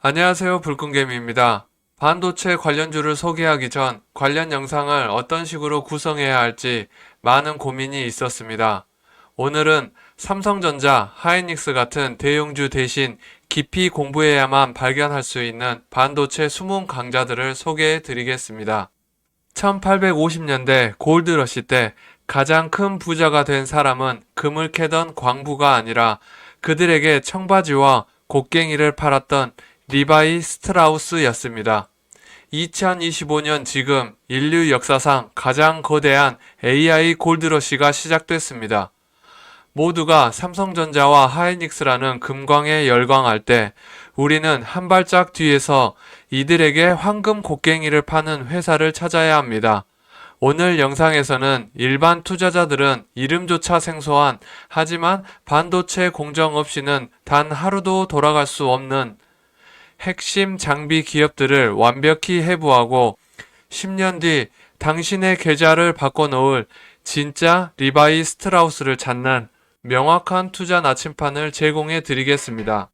안녕하세요. 불끈개미입니다. 반도체 관련주를 소개하기 전 관련 영상을 어떤 식으로 구성해야 할지 많은 고민이 있었습니다. 오늘은 삼성전자, 하이닉스 같은 대형주 대신 깊이 공부해야만 발견할 수 있는 반도체 숨은 강자들을 소개해 드리겠습니다. 1850년대 골드러시 때 가장 큰 부자가 된 사람은 금을 캐던 광부가 아니라 그들에게 청바지와 곡괭이를 팔았던 리바이 스트라우스였습니다. 2025년 지금 인류 역사상 가장 거대한 AI 골드러시가 시작됐습니다. 모두가 삼성전자와 하이닉스라는 금광에 열광할 때 우리는 한 발짝 뒤에서 이들에게 황금 곡괭이를 파는 회사를 찾아야 합니다. 오늘 영상에서는 일반 투자자들은 이름조차 생소한, 하지만 반도체 공정 없이는 단 하루도 돌아갈 수 없는 핵심 장비 기업들을 완벽히 해부하고 10년 뒤 당신의 계좌를 바꿔놓을 진짜 리바이 스트라우스를 찾는 명확한 투자 나침판을 제공해 드리겠습니다.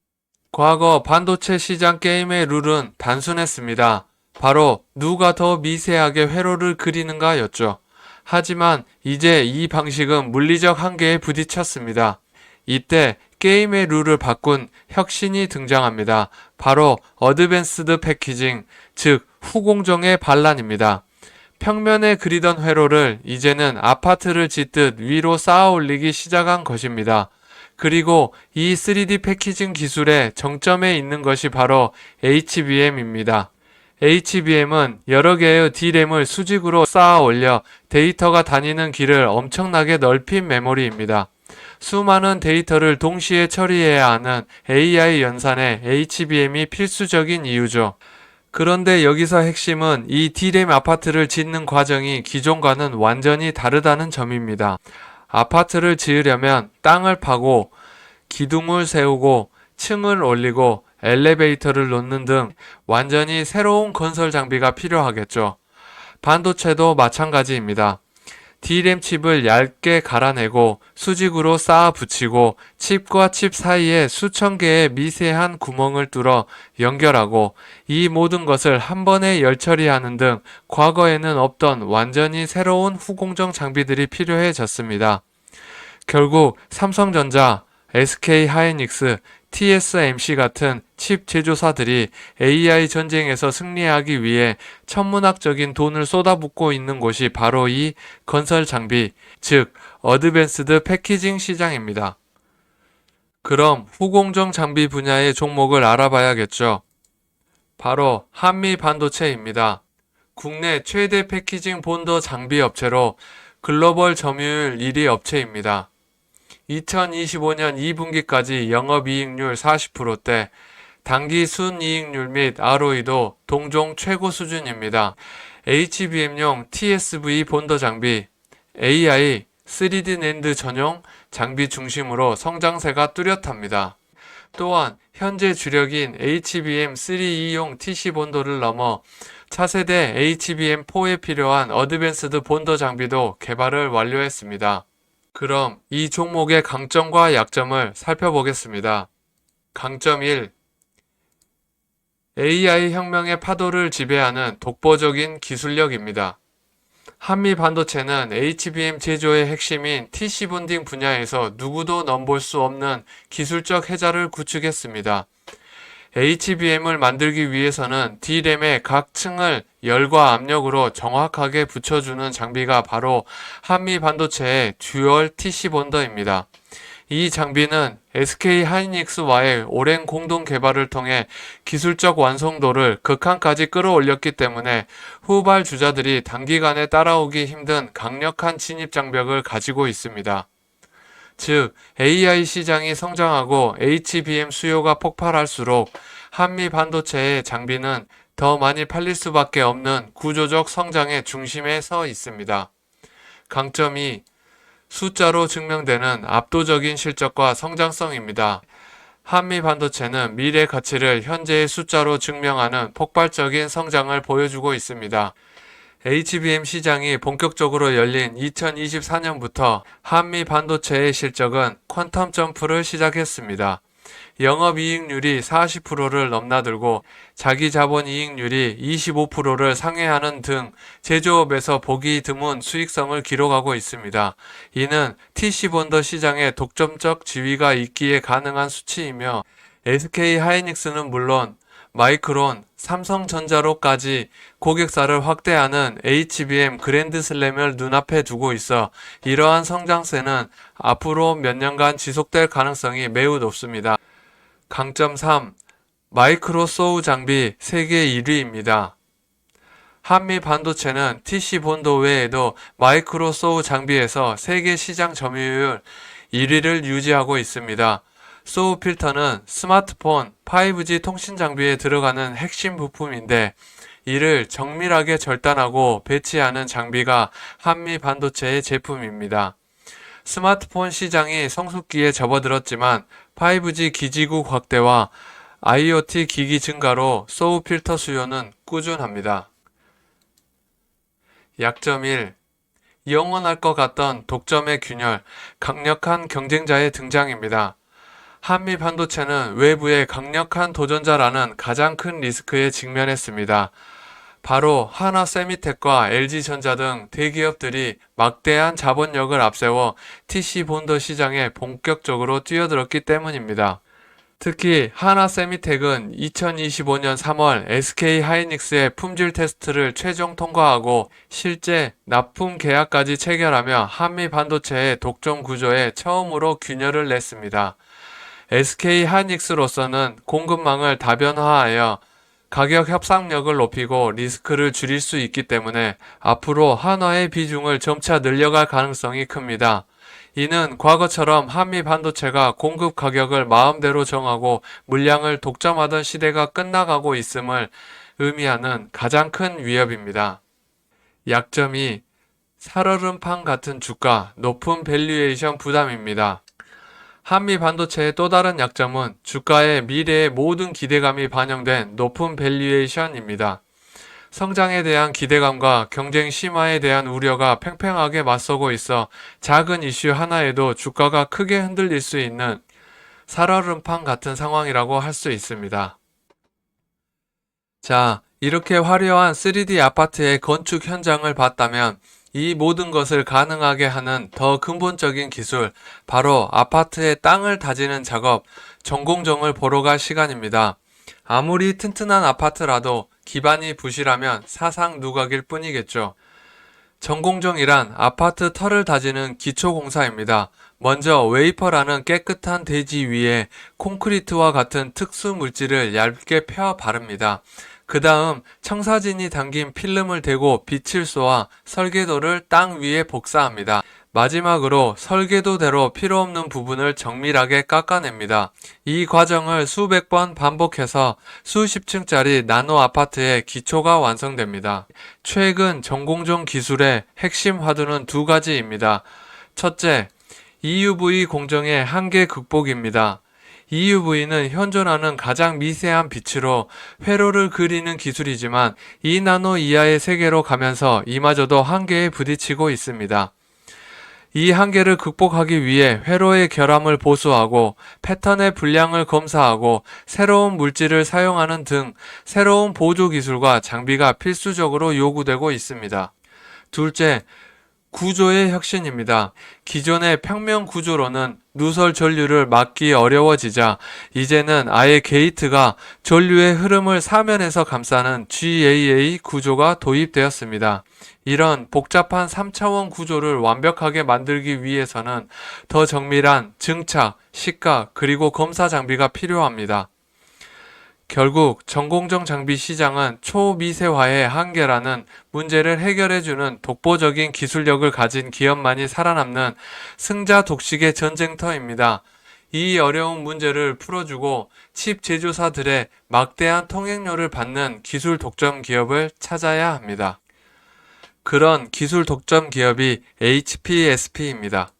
과거 반도체 시장 게임의 룰은 단순했습니다. 바로 누가 더 미세하게 회로를 그리는가 였죠. 하지만 이제 이 방식은 물리적 한계에 부딪혔습니다. 이때 게임의 룰을 바꾼 혁신이 등장합니다. 바로 어드밴스드 패키징, 즉 후공정의 반란입니다. 평면에 그리던 회로를 이제는 아파트를 짓듯 위로 쌓아 올리기 시작한 것입니다. 그리고 이 3D 패키징 기술의 정점에 있는 것이 바로 HBM입니다. HBM은 여러 개의 D램을 수직으로 쌓아 올려 데이터가 다니는 길을 엄청나게 넓힌 메모리입니다. 수많은 데이터를 동시에 처리해야 하는 AI 연산에 HBM이 필수적인 이유죠. 그런데 여기서 핵심은 이 D램 아파트를 짓는 과정이 기존과는 완전히 다르다는 점입니다. 아파트를 지으려면 땅을 파고 기둥을 세우고 층을 올리고 엘리베이터를 놓는 등 완전히 새로운 건설 장비가 필요하겠죠. 반도체도 마찬가지입니다. D램 칩을 얇게 갈아내고 수직으로 쌓아 붙이고 칩과 칩 사이에 수천 개의 미세한 구멍을 뚫어 연결하고 이 모든 것을 한 번에 열 처리하는 등 과거에는 없던 완전히 새로운 후공정 장비들이 필요해졌습니다. 결국 삼성전자, SK하이닉스, TSMC 같은 칩 제조사들이 AI 전쟁에서 승리하기 위해 천문학적인 돈을 쏟아붓고 있는 곳이 바로 이 건설 장비, 즉 어드밴스드 패키징 시장입니다. 그럼 후공정 장비 분야의 종목을 알아봐야겠죠. 바로 한미 반도체입니다. 국내 최대 패키징 본더 장비 업체로 글로벌 점유율 1위 업체입니다. 2025년 2분기까지 영업이익률 40%대, 당기 순이익률 및 ROE도 동종 최고 수준입니다. HBM용 TSV 본더 장비, AI, 3D 낸드 전용 장비 중심으로 성장세가 뚜렷합니다. 또한 현재 주력인 HBM3E용 TC 본더를 넘어 차세대 HBM4에 필요한 어드밴스드 본더 장비도 개발을 완료했습니다. 그럼 이 종목의 강점과 약점을 살펴보겠습니다. 강점 1. AI 혁명의 파도를 지배하는 독보적인 기술력입니다. 한미 반도체는 HBM 제조의 핵심인 TC 본딩 분야에서 누구도 넘볼 수 없는 기술적 해자를 구축했습니다. HBM을 만들기 위해서는 D램의 각 층을 열과 압력으로 정확하게 붙여주는 장비가 바로 한미 반도체의 듀얼 TC 본더입니다. 이 장비는 SK하이닉스와의 오랜 공동 개발을 통해 기술적 완성도를 극한까지 끌어올렸기 때문에 후발 주자들이 단기간에 따라오기 힘든 강력한 진입 장벽을 가지고 있습니다. 즉, AI 시장이 성장하고 HBM 수요가 폭발할수록 한미 반도체의 장비는 더 많이 팔릴 수밖에 없는 구조적 성장의 중심에 서 있습니다. 강점이 숫자로 증명되는 압도적인 실적과 성장성입니다. 한미 반도체는 미래 가치를 현재의 숫자로 증명하는 폭발적인 성장을 보여주고 있습니다. HBM 시장이 본격적으로 열린 2024년부터 한미 반도체의 실적은 퀀텀 점프를 시작했습니다. 영업이익률이 40%를 넘나들고 자기자본이익률이 25%를 상회하는 등 제조업에서 보기 드문 수익성을 기록하고 있습니다. 이는 TC본더 시장의 독점적 지위가 있기에 가능한 수치이며 SK하이닉스는 물론 마이크론, 삼성전자로까지 고객사를 확대하는 HBM 그랜드슬램을 눈앞에 두고 있어 이러한 성장세는 앞으로 몇 년간 지속될 가능성이 매우 높습니다. 강점 3. 마이크로 소우 장비 세계 1위입니다. 한미 반도체는 TC본도 외에도 마이크로 소우 장비에서 세계 시장 점유율 1위를 유지하고 있습니다. 소우 필터는 스마트폰, 5G 통신 장비에 들어가는 핵심 부품인데 이를 정밀하게 절단하고 배치하는 장비가 한미 반도체의 제품입니다. 스마트폰 시장이 성숙기에 접어들었지만 5G 기지국 확대와 IoT 기기 증가로 소우 필터 수요는 꾸준합니다. 약점 1. 영원할 것 같던 독점의 균열, 강력한 경쟁자의 등장입니다. 한미 반도체는 외부의 강력한 도전자라는 가장 큰 리스크에 직면했습니다. 바로 하나세미텍과 LG전자 등 대기업들이 막대한 자본력을 앞세워 TC본더 시장에 본격적으로 뛰어들었기 때문입니다. 특히 하나세미텍은 2025년 3월 SK하이닉스의 품질 테스트를 최종 통과하고 실제 납품 계약까지 체결하며 한미 반도체의 독점 구조에 처음으로 균열을 냈습니다. SK하이닉스로서는 공급망을 다변화하여 가격 협상력을 높이고 리스크를 줄일 수 있기 때문에 앞으로 한화의 비중을 점차 늘려갈 가능성이 큽니다. 이는 과거처럼 한미 반도체가 공급 가격을 마음대로 정하고 물량을 독점하던 시대가 끝나가고 있음을 의미하는 가장 큰 위협입니다. 약점이 살얼음판 같은 주가, 높은 밸류에이션 부담입니다. 한미 반도체의 또 다른 약점은 주가의 미래의 모든 기대감이 반영된 높은 밸류에이션입니다. 성장에 대한 기대감과 경쟁 심화에 대한 우려가 팽팽하게 맞서고 있어 작은 이슈 하나에도 주가가 크게 흔들릴 수 있는 살얼음판 같은 상황이라고 할 수 있습니다. 자, 이렇게 화려한 3D 아파트의 건축 현장을 봤다면 이 모든 것을 가능하게 하는 더 근본적인 기술, 바로 아파트의 땅을 다지는 작업, 전공정을 보러 갈 시간입니다. 아무리 튼튼한 아파트라도 기반이 부실하면 사상 누각일 뿐이겠죠. 전공정이란 아파트 털을 다지는 기초공사입니다. 먼저 웨이퍼라는 깨끗한 대지 위에 콘크리트와 같은 특수 물질을 얇게 펴 바릅니다. 그 다음 청사진이 담긴 필름을 대고 빛을 쏘아 설계도를 땅 위에 복사합니다. 마지막으로 설계도대로 필요없는 부분을 정밀하게 깎아냅니다. 이 과정을 수백 번 반복해서 수십 층짜리 나노 아파트의 기초가 완성됩니다. 최근 전공정 기술의 핵심 화두는 두 가지입니다. 첫째, EUV 공정의 한계 극복입니다. EUV는 현존하는 가장 미세한 빛으로 회로를 그리는 기술이지만 2나노 이하의 세계로 가면서 이마저도 한계에 부딪히고 있습니다. 이 한계를 극복하기 위해 회로의 결함을 보수하고 패턴의 분량을 검사하고 새로운 물질을 사용하는 등 새로운 보조 기술과 장비가 필수적으로 요구되고 있습니다. 둘째, 구조의 혁신입니다. 기존의 평면 구조로는 누설 전류를 막기 어려워지자 이제는 아예 게이트가 전류의 흐름을 사면에서 감싸는 GAA 구조가 도입되었습니다. 이런 복잡한 3차원 구조를 완벽하게 만들기 위해서는 더 정밀한 증착, 식각, 그리고 검사 장비가 필요합니다. 결국 전공정 장비 시장은 초미세화의 한계라는 문제를 해결해주는 독보적인 기술력을 가진 기업만이 살아남는 승자 독식의 전쟁터입니다. 이 어려운 문제를 풀어주고 칩 제조사들의 막대한 통행료를 받는 기술 독점 기업을 찾아야 합니다. 그런 기술 독점 기업이 HPSP입니다.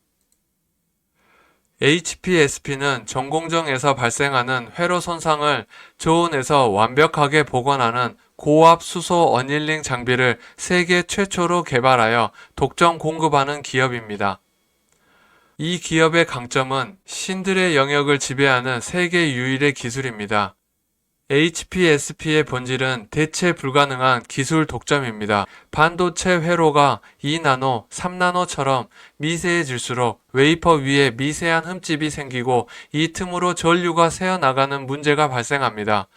HPSP는 전공정에서 발생하는 회로 손상을 저온에서 완벽하게 복원하는 고압 수소 어닐링 장비를 세계 최초로 개발하여 독점 공급하는 기업입니다. 이 기업의 강점은 신들의 영역을 지배하는 세계 유일의 기술입니다. HPSP의 본질은 대체 불가능한 기술 독점입니다. 반도체 회로가 2나노, 3나노처럼 미세해질수록 웨이퍼 위에 미세한 흠집이 생기고 이 틈으로 전류가 새어나가는 문제가 발생합니다.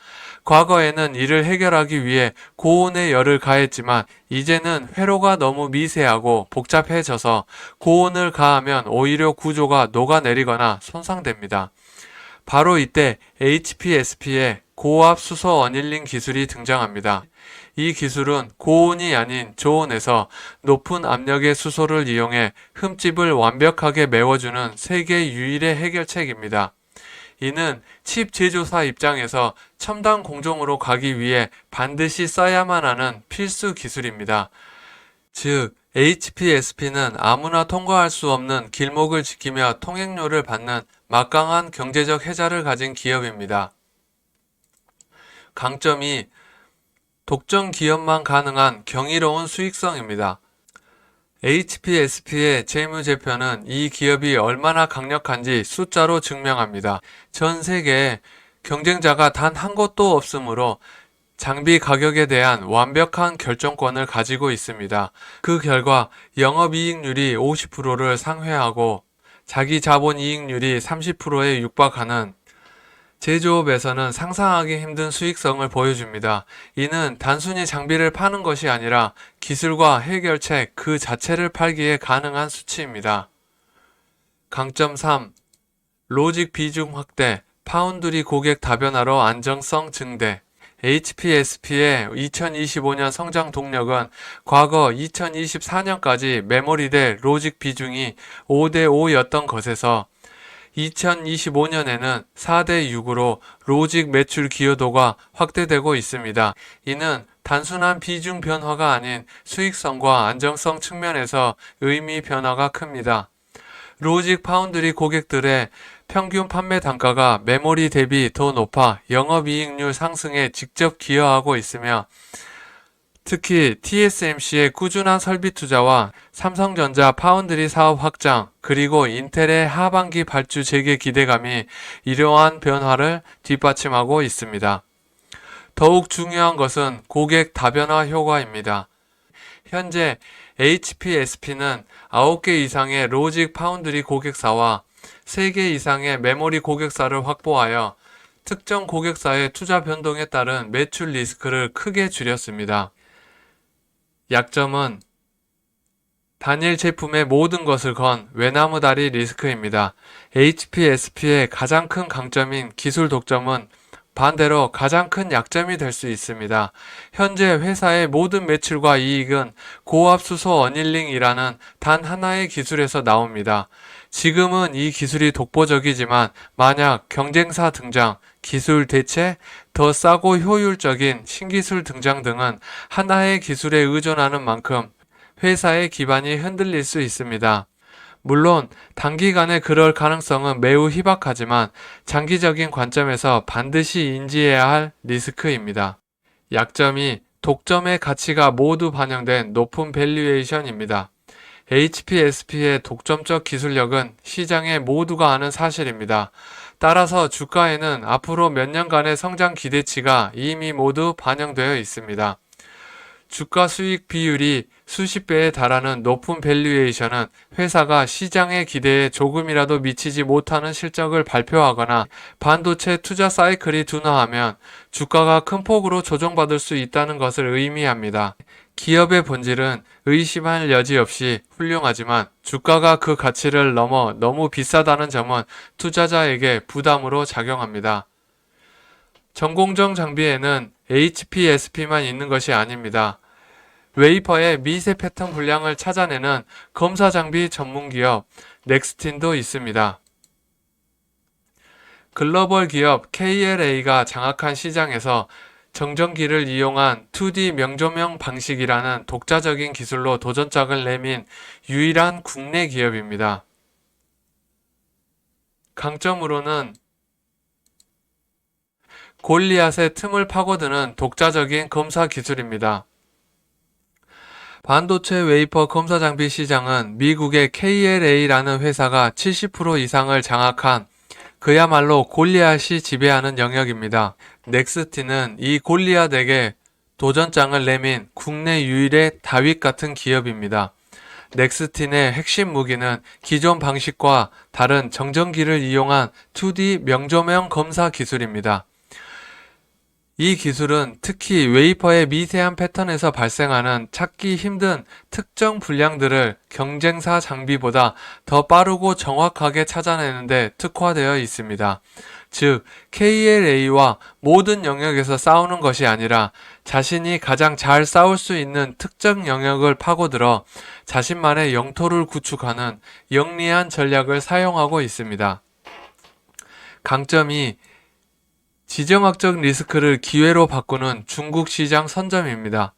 과거에는 이를 해결하기 위해 고온의 열을 가했지만 이제는 회로가 너무 미세하고 복잡해져서 고온을 가하면 오히려 구조가 녹아내리거나 손상됩니다. 바로 이때 HPSP의 고압 수소 어닐링 기술이 등장합니다. 이 기술은 고온이 아닌 저온에서 높은 압력의 수소를 이용해 흠집을 완벽하게 메워주는 세계 유일의 해결책입니다. 이는 칩 제조사 입장에서 첨단 공정으로 가기 위해 반드시 써야만 하는 필수 기술입니다. 즉, HPSP는 아무나 통과할 수 없는 길목을 지키며 통행료를 받는 막강한 경제적 혜자를 가진 기업입니다. 강점이 독점 기업만 가능한 경이로운 수익성입니다. HPSP의 재무제표는 이 기업이 얼마나 강력한지 숫자로 증명합니다. 전 세계에 경쟁자가 단 한 곳도 없으므로 장비 가격에 대한 완벽한 결정권을 가지고 있습니다. 그 결과 영업이익률이 50%를 상회하고 자기 자본 이익률이 30%에 육박하는 제조업에서는 상상하기 힘든 수익성을 보여줍니다. 이는 단순히 장비를 파는 것이 아니라 기술과 해결책 그 자체를 팔기에 가능한 수치입니다. 강점 3. 로직 비중 확대, 파운드리 고객 다변화로 안정성 증대. HPSP의 2025년 성장 동력은 과거 2024년까지 메모리대 로직 비중이 5대5였던 것에서 2025년에는 4대6으로 로직 매출 기여도가 확대되고 있습니다. 이는 단순한 비중 변화가 아닌 수익성과 안정성 측면에서 의미 변화가 큽니다. 로직 파운드리 고객들의 평균 판매 단가가 메모리 대비 더 높아 영업이익률 상승에 직접 기여하고 있으며 특히 TSMC의 꾸준한 설비 투자와 삼성전자 파운드리 사업 확장, 그리고 인텔의 하반기 발주 재개 기대감이 이러한 변화를 뒷받침하고 있습니다. 더욱 중요한 것은 고객 다변화 효과입니다. 현재 HPSP는 9개 이상의 로직 파운드리 고객사와 3개 이상의 메모리 고객사를 확보하여 특정 고객사의 투자 변동에 따른 매출 리스크를 크게 줄였습니다. 약점은 단일 제품의 모든 것을 건 외나무다리 리스크입니다. HPSP의 가장 큰 강점인 기술 독점은 반대로 가장 큰 약점이 될 수 있습니다. 현재 회사의 모든 매출과 이익은 고압수소 어닐링이라는 단 하나의 기술에서 나옵니다. 지금은 이 기술이 독보적이지만 만약 경쟁사 등장, 기술 대체, 더 싸고 효율적인 신기술 등장 등은 하나의 기술에 의존하는 만큼 회사의 기반이 흔들릴 수 있습니다. 물론 단기간에 그럴 가능성은 매우 희박하지만 장기적인 관점에서 반드시 인지해야 할 리스크입니다. 약점이 독점의 가치가 모두 반영된 높은 밸류에이션입니다. HPSP의 독점적 기술력은 시장의 모두가 아는 사실입니다. 따라서 주가에는 앞으로 몇 년간의 성장 기대치가 이미 모두 반영되어 있습니다. 주가 수익 비율이 수십 배에 달하는 높은 밸류에이션은 회사가 시장의 기대에 조금이라도 미치지 못하는 실적을 발표하거나 반도체 투자 사이클이 둔화하면 주가가 큰 폭으로 조정받을 수 있다는 것을 의미합니다. 기업의 본질은 의심할 여지 없이 훌륭하지만 주가가 그 가치를 넘어 너무 비싸다는 점은 투자자에게 부담으로 작용합니다. 전공정 장비에는 HPSP만 있는 것이 아닙니다. 웨이퍼의 미세 패턴 불량을 찾아내는 검사 장비 전문 기업 넥스틴도 있습니다. 글로벌 기업 KLA가 장악한 시장에서 정전기를 이용한 2D 명조명 방식이라는 독자적인 기술로 도전장을 내민 유일한 국내 기업입니다. 강점으로는 골리앗의 틈을 파고드는 독자적인 검사 기술입니다. 반도체 웨이퍼 검사 장비 시장은 미국의 KLA라는 회사가 70% 이상을 장악한 그야말로 골리앗이 지배하는 영역입니다. 넥스틴은 이 골리앗에게 도전장을 내민 국내 유일의 다윗 같은 기업입니다. 넥스틴의 핵심 무기는 기존 방식과 다른 정전기를 이용한 2D 명조명 검사 기술입니다. 이 기술은 특히 웨이퍼의 미세한 패턴에서 발생하는 찾기 힘든 특정 불량들을 경쟁사 장비보다 더 빠르고 정확하게 찾아내는 데 특화되어 있습니다. 즉, KLA와 모든 영역에서 싸우는 것이 아니라 자신이 가장 잘 싸울 수 있는 특정 영역을 파고들어 자신만의 영토를 구축하는 영리한 전략을 사용하고 있습니다. 강점이 지정학적 리스크를 기회로 바꾸는 중국 시장 선점입니다.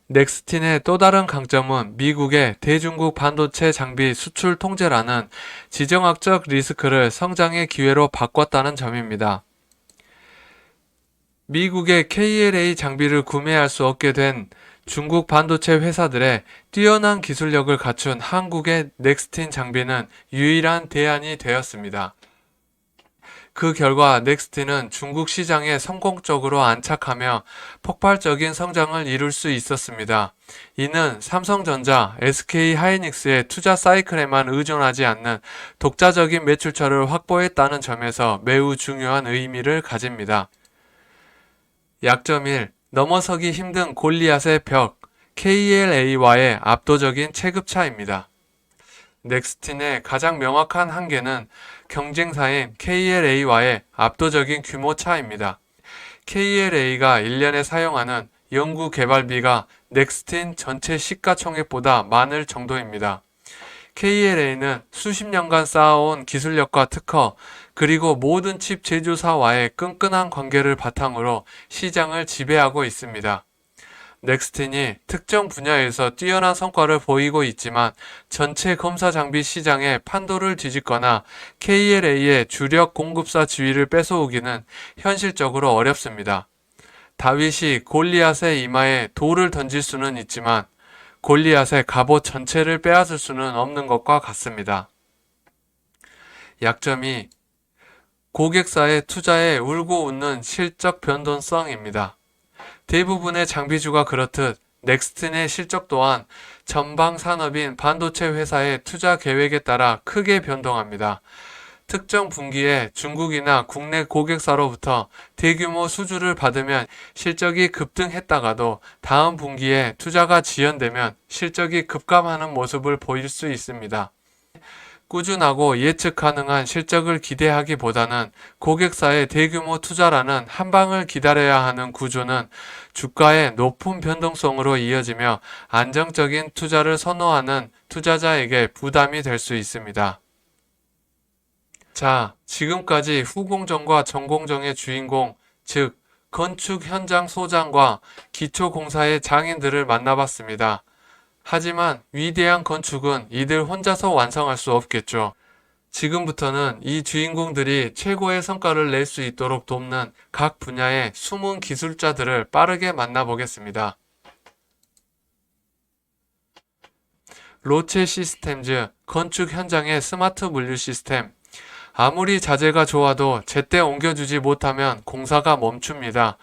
넥스틴의 또 다른 강점은 미국의 대중국 반도체 장비 수출 통제라는 지정학적 리스크를 성장의 기회로 바꿨다는 점입니다. 미국의 KLA 장비를 구매할 수 없게 된 중국 반도체 회사들의 뛰어난 기술력을 갖춘 한국의 넥스틴 장비는 유일한 대안이 되었습니다. 그 결과 넥스틴은 중국 시장에 성공적으로 안착하며 폭발적인 성장을 이룰 수 있었습니다. 이는 삼성전자, SK하이닉스의 투자 사이클에만 의존하지 않는 독자적인 매출처를 확보했다는 점에서 매우 중요한 의미를 가집니다. 약점 1. 넘어서기 힘든 골리앗의 벽, KLA와의 압도적인 체급차입니다. 넥스틴의 가장 명확한 한계는 경쟁사인 KLA와의 압도적인 규모 차입니다. KLA가 1년에 사용하는 연구 개발비가 넥스틴 전체 시가총액보다 많을 정도입니다. KLA는 수십 년간 쌓아온 기술력과 특허, 그리고 모든 칩 제조사와의 끈끈한 관계를 바탕으로 시장을 지배하고 있습니다. 넥스틴이 특정 분야에서 뛰어난 성과를 보이고 있지만 전체 검사 장비 시장의 판도를 뒤집거나 KLA의 주력 공급사 지위를 뺏어오기는 현실적으로 어렵습니다. 다윗이 골리앗의 이마에 돌을 던질 수는 있지만 골리앗의 갑옷 전체를 빼앗을 수는 없는 것과 같습니다. 약점이 고객사의 투자에 울고 웃는 실적 변동성입니다. 대부분의 장비주가 그렇듯 넥스틴의 실적 또한 전방 산업인 반도체 회사의 투자 계획에 따라 크게 변동합니다. 특정 분기에 중국이나 국내 고객사로부터 대규모 수주를 받으면 실적이 급등했다가도 다음 분기에 투자가 지연되면 실적이 급감하는 모습을 보일 수 있습니다. 꾸준하고 예측 가능한 실적을 기대하기보다는 고객사의 대규모 투자라는 한 방을 기다려야 하는 구조는 주가의 높은 변동성으로 이어지며 안정적인 투자를 선호하는 투자자에게 부담이 될 수 있습니다. 자, 지금까지 후공정과 전공정의 주인공, 즉 건축 현장 소장과 기초공사의 장인들을 만나봤습니다. 하지만 위대한 건축은 이들 혼자서 완성할 수 없겠죠. 지금부터는 이 주인공들이 최고의 성과를 낼 수 있도록 돕는 각 분야의 숨은 기술자들을 빠르게 만나보겠습니다. 로체 시스템즈, 건축 현장의 스마트 물류 시스템. 아무리 자재가 좋아도 제때 옮겨주지 못하면 공사가 멈춥니다.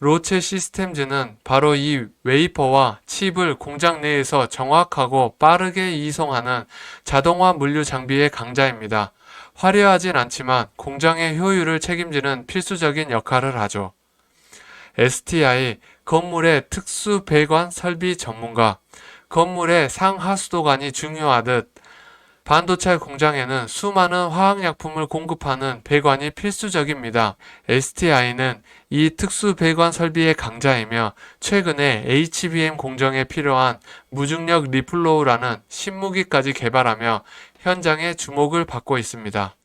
로체 시스템즈는 바로 이 웨이퍼와 칩을 공장 내에서 정확하고 빠르게 이송하는 자동화 물류 장비의 강자입니다. 화려하진 않지만 공장의 효율을 책임지는 필수적인 역할을 하죠. STI, 건물의 특수 배관 설비 전문가. 건물의 상하수도관이 중요하듯 반도체 공장에는 수많은 화학약품을 공급하는 배관이 필수적입니다. STI는 이 특수 배관 설비의 강자이며 최근에 HBM 공정에 필요한 무중력 리플로우라는 신무기까지 개발하며 현장의 주목을 받고 있습니다.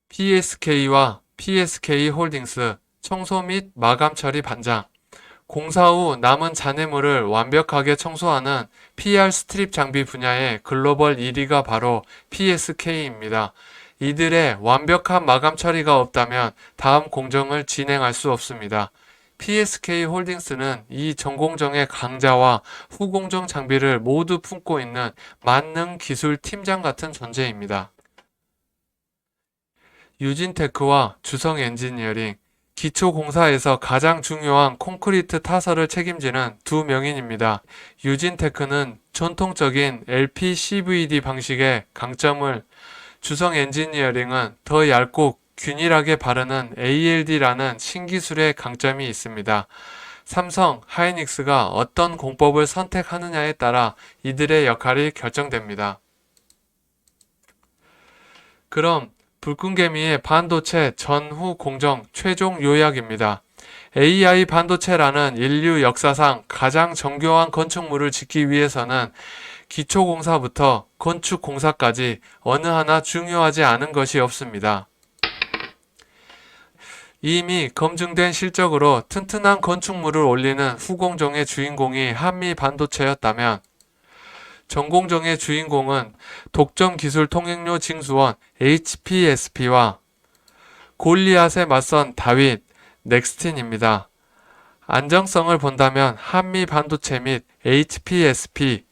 PSK와 PSK홀딩스, 청소 및 마감 처리 반장. 공사 후 남은 잔해물을 완벽하게 청소하는 PR 스트립 장비 분야의 글로벌 1위가 바로 PSK입니다. 이들의 완벽한 마감 처리가 없다면 다음 공정을 진행할 수 없습니다. PSK 홀딩스는 이 전공정의 강자와 후공정 장비를 모두 품고 있는 만능 기술 팀장 같은 존재입니다. 유진테크와 주성 엔지니어링, 기초공사에서 가장 중요한 콘크리트 타설을 책임지는 두 명인입니다. 유진테크는 전통적인 LPCVD 방식의 강점을, 주성 엔지니어링은 더 얇고 균일하게 바르는 ALD라는 신기술의 강점이 있습니다. 삼성, 하이닉스가 어떤 공법을 선택하느냐에 따라 이들의 역할이 결정됩니다. 그럼 불끈개미의 반도체 전후 공정 최종 요약입니다. AI 반도체라는 인류 역사상 가장 정교한 건축물을 짓기 위해서는 기초공사부터 건축공사까지 어느 하나 중요하지 않은 것이 없습니다. 이미 검증된 실적으로 튼튼한 건축물을 올리는 후공정의 주인공이 한미 반도체였다면, 전공정의 주인공은 독점 기술 통행료 징수원 HPSP와 골리앗에 맞선 다윗, 넥스틴입니다. 안정성을 본다면 한미 반도체 및 HPSP,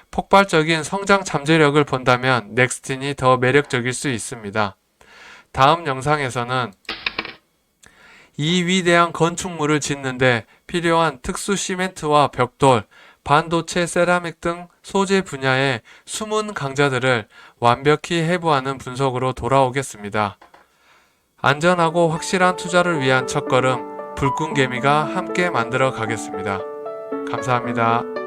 폭발적인 성장 잠재력을 본다면 넥스틴이 더 매력적일 수 있습니다. 다음 영상에서는 이 위대한 건축물을 짓는데 필요한 특수 시멘트와 벽돌, 반도체 세라믹 등 소재 분야의 숨은 강자들을 완벽히 해부하는 분석으로 돌아오겠습니다. 안전하고 확실한 투자를 위한 첫걸음, 불끈개미가 함께 만들어 가겠습니다. 감사합니다.